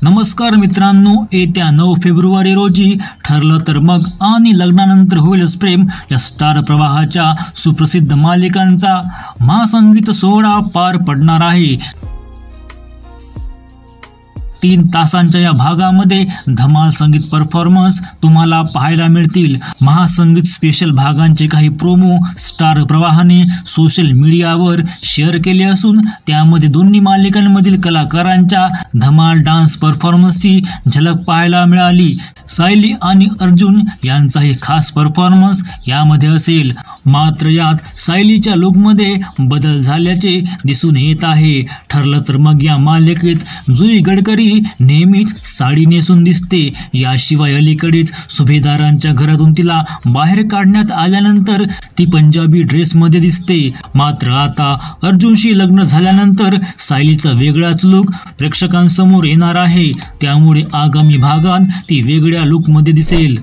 नमस्कार मित्रांनो, येत्या 9 फेब्रुवारी रोजी ठरलं तर मग आणि लग्नानंतर होईलच प्रेम या स्टार प्रवाहाच्या सुप्रसिद्ध मालिकांचा महासंगीत सोहळा पार पडणार आहे। 3 तासांच्या या भागामध्ये धमाल संगीत परफॉर्मन्स तुम्हाला पाहायला मिळतील। महासंगीत स्पेशल भागांचे काही प्रोमो स्टार प्रवाहाने सोशल मीडियावर शेअर केले असून त्यामध्ये दोन्ही मालिकांमधील कलाकारांच्या धमाल डान्स परफॉर्मन्सची झलक पाहायला मिळाली। सायली आणि अर्जुन यांचाही खास परफॉर्मन्स यामध्ये असेल, मात्र यात सायलीच्या लुकमध्ये बदल झाल्याचे दिसून येत आहे। ठरलं तर मग या मालिकेत जुई गडकरी नेहमीच साडी नेसून दिसते। याशिवाय अलीकडेच सुभेदारांच्या घरातून तिला बाहेर काढण्यात आल्यानंतर ती पंजाबी ड्रेसमध्ये दिसते। मात्र आता अर्जुनशी लग्न झाल्यानंतर सायलीचा वेगळाच लुक प्रेक्षकांसमोर येणार आहे, त्यामुळे आगामी भागात ती वेगळ्या लुकमध्ये दिसेल।